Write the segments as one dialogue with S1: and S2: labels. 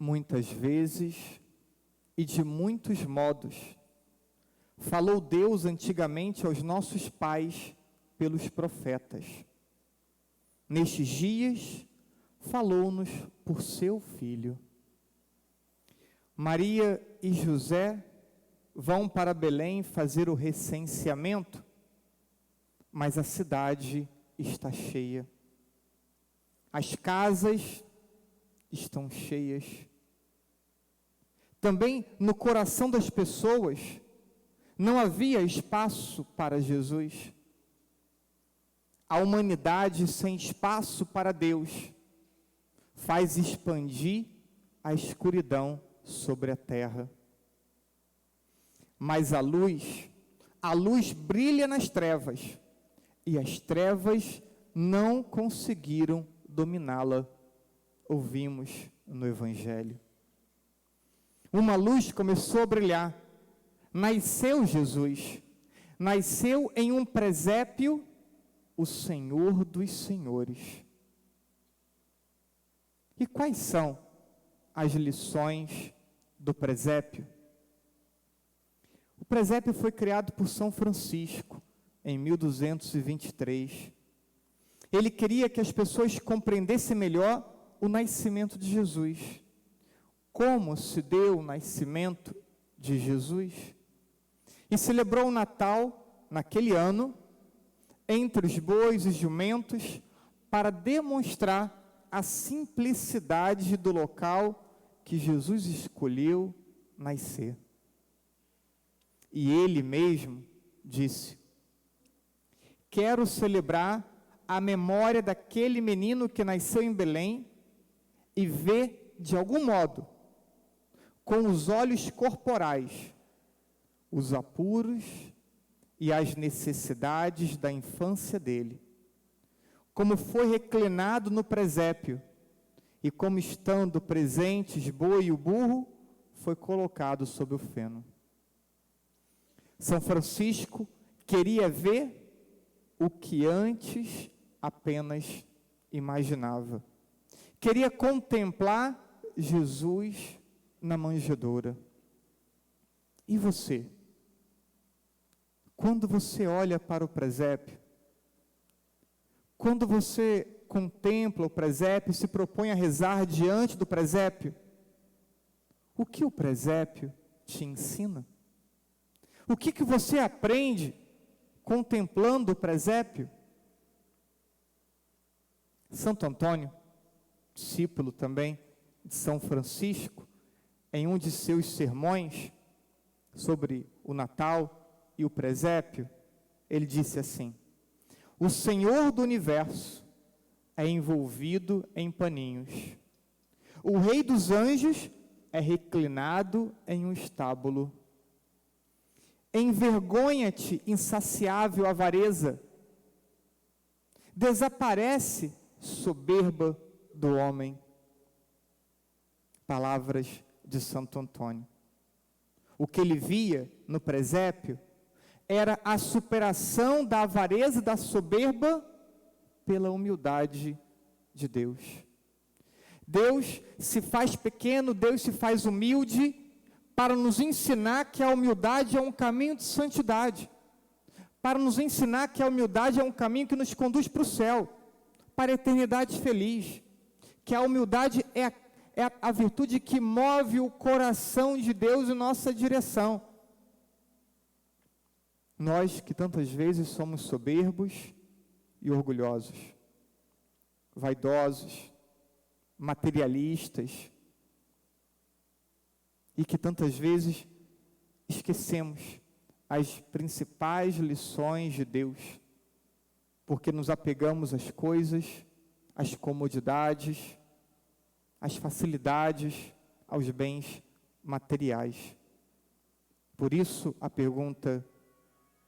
S1: Muitas vezes e de muitos modos, falou Deus antigamente aos nossos pais pelos profetas. Nestes dias, falou-nos por seu Filho. Maria e José vão para Belém fazer o recenseamento, mas a cidade está cheia. As casas estão cheias. Também no coração das pessoas não havia espaço para Jesus. A humanidade sem espaço para Deus faz expandir a escuridão sobre a terra. Mas a luz brilha nas trevas, e as trevas não conseguiram dominá-la. Ouvimos no Evangelho. Uma luz começou a brilhar. Nasceu Jesus. Nasceu em um presépio o Senhor dos Senhores. E quais são as lições do presépio? O presépio foi criado por São Francisco em 1223. Ele queria que as pessoas compreendessem melhor o nascimento de Jesus. Como se deu o nascimento de Jesus? E celebrou o Natal naquele ano, entre os bois e jumentos, para demonstrar a simplicidade do local que Jesus escolheu nascer. E ele mesmo disse: quero celebrar a memória daquele menino que nasceu em Belém e ver, de algum modo, com os olhos corporais, os apuros e as necessidades da infância dele, como foi reclinado no presépio, e como estando presentes boi e o burro, foi colocado sob o feno. São Francisco queria ver o que antes apenas imaginava. Queria contemplar Jesus na manjedoura. E você? Quando você olha para o presépio, quando você contempla o presépio e se propõe a rezar diante do presépio, o que o presépio te ensina? O que você aprende contemplando o presépio? Santo Antônio, discípulo também de São Francisco, em um de seus sermões sobre o Natal e o presépio, ele disse assim: o Senhor do universo é envolvido em paninhos. O Rei dos anjos é reclinado em um estábulo. Envergonha-te, insaciável avareza. Desaparece soberba do homem. Palavras de Santo Antônio. O que ele via no presépio era a superação da avareza e da soberba pela humildade de Deus. Deus se faz pequeno, Deus se faz humilde, para nos ensinar que a humildade é um caminho de santidade, para nos ensinar que a humildade é um caminho que nos conduz para o céu, para a eternidade feliz, que a humildade é a virtude que move o coração de Deus em nossa direção. Nós que tantas vezes somos soberbos e orgulhosos, vaidosos, materialistas, e que tantas vezes esquecemos as principais lições de Deus, porque nos apegamos às coisas, às comodidades, às facilidades, aos bens materiais. Por isso a pergunta: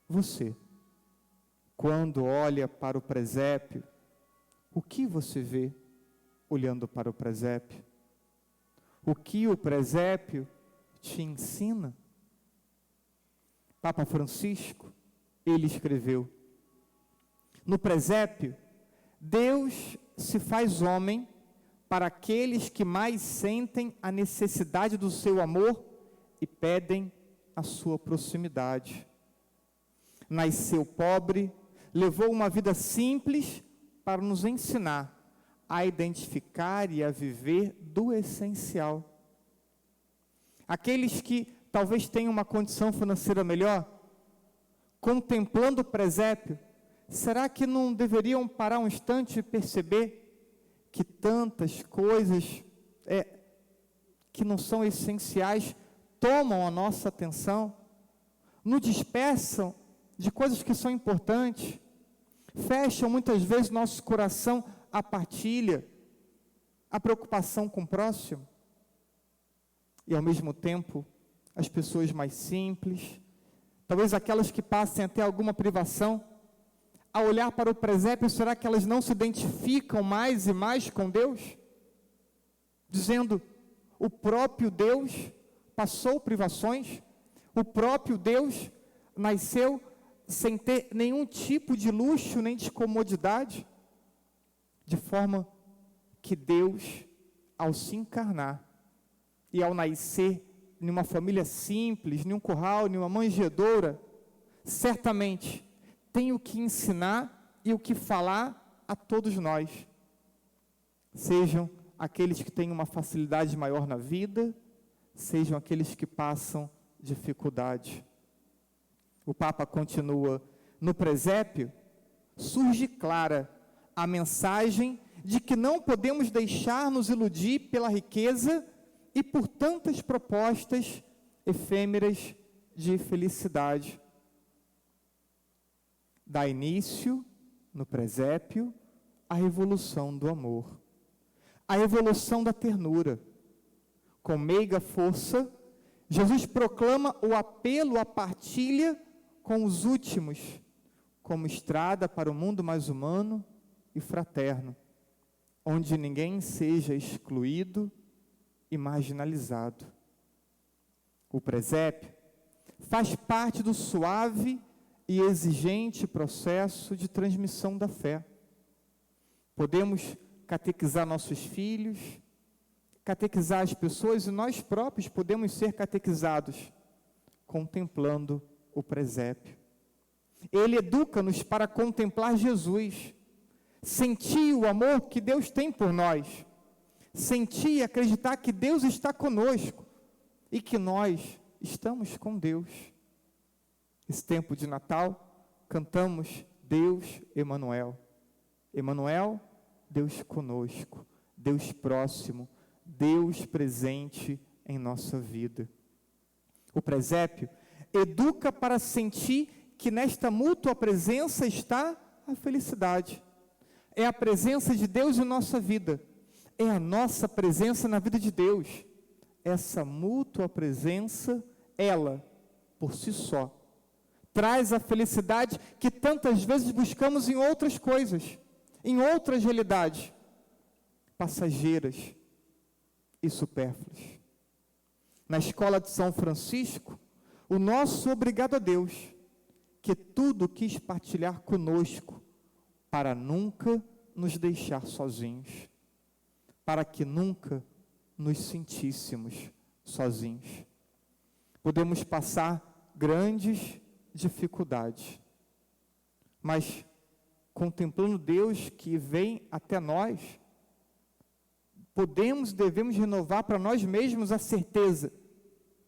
S1: você, quando olha para o presépio, o que você vê olhando para o presépio? O que o presépio te ensina? Papa Francisco, ele escreveu: no presépio, Deus se faz homem para aqueles que mais sentem a necessidade do seu amor e pedem a sua proximidade. Nasceu pobre, levou uma vida simples para nos ensinar a identificar e a viver do essencial. Aqueles que talvez tenham uma condição financeira melhor, contemplando o presépio, será que não deveriam parar um instante e perceber que tantas coisas que não são essenciais tomam a nossa atenção, nos dispersam de coisas que são importantes, fecham muitas vezes nosso coração à partilha, à preocupação com o próximo? E ao mesmo tempo, as pessoas mais simples, talvez aquelas que passem até alguma privação, ao olhar para o presépio, será que elas não se identificam mais e mais com Deus? Dizendo, o próprio Deus passou privações, o próprio Deus nasceu sem ter nenhum tipo de luxo nem de comodidade, de forma que Deus, ao se encarnar e ao nascer em uma família simples, em um curral, em uma manjedoura, certamente tem o que ensinar e o que falar a todos nós, sejam aqueles que têm uma facilidade maior na vida, sejam aqueles que passam dificuldade. O Papa continua, no presépio surge clara a mensagem de que não podemos deixar nos iludir pela riqueza e por tantas propostas efêmeras de felicidade. Dá início, no presépio, a revolução do amor, a revolução da ternura. Com meiga força, Jesus proclama o apelo à partilha com os últimos, como estrada para o mundo mais humano e fraterno, onde ninguém seja excluído e marginalizado. O presépio faz parte do suave e exigente processo de transmissão da fé. Podemos catequizar nossos filhos, catequizar as pessoas, e nós próprios podemos ser catequizados contemplando o presépio. Ele educa-nos para contemplar Jesus, sentir o amor que Deus tem por nós, sentir e acreditar que Deus está conosco e que nós estamos com Deus. Esse tempo de Natal, cantamos Deus Emanuel. Emanuel, Deus conosco, Deus próximo, Deus presente em nossa vida. O presépio educa para sentir que nesta mútua presença está a felicidade. É a presença de Deus em nossa vida. É a nossa presença na vida de Deus. Essa mútua presença, ela, por si só, traz a felicidade que tantas vezes buscamos em outras coisas, em outras realidades, passageiras e supérfluas. Na escola de São Francisco, o nosso obrigado a Deus, que tudo quis partilhar conosco, para nunca nos deixar sozinhos, para que nunca nos sentíssemos sozinhos. Podemos passar grandes dificuldades, mas contemplando Deus que vem até nós, podemos e devemos renovar para nós mesmos a certeza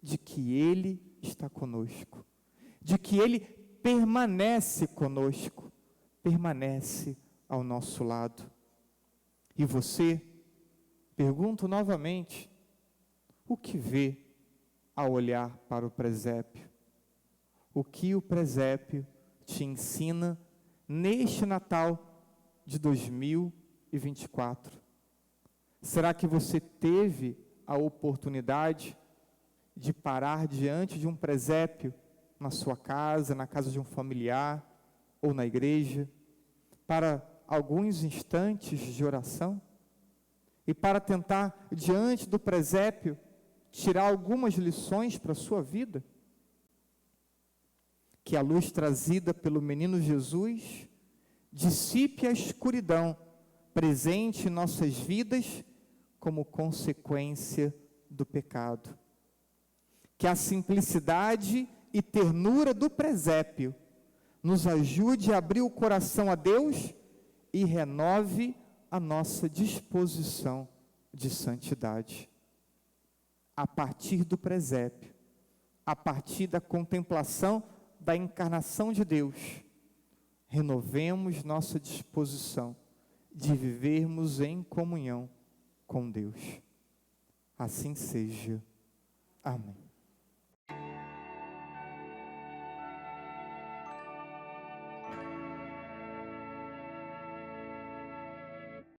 S1: de que Ele está conosco, de que Ele permanece conosco, permanece ao nosso lado. E você, pergunto novamente, o que vê ao olhar para o presépio? O que o presépio te ensina neste Natal de 2024? Será que você teve a oportunidade de parar diante de um presépio na sua casa, na casa de um familiar ou na igreja, para alguns instantes de oração? E para tentar, diante do presépio, tirar algumas lições para a sua vida? Que a luz trazida pelo menino Jesus dissipe a escuridão presente em nossas vidas, como consequência do pecado. Que a simplicidade e ternura do presépio nos ajude a abrir o coração a Deus e renove a nossa disposição de santidade. A partir do presépio, a partir da contemplação da encarnação de Deus, renovemos nossa disposição de vivermos em comunhão com Deus. Assim seja. Amém.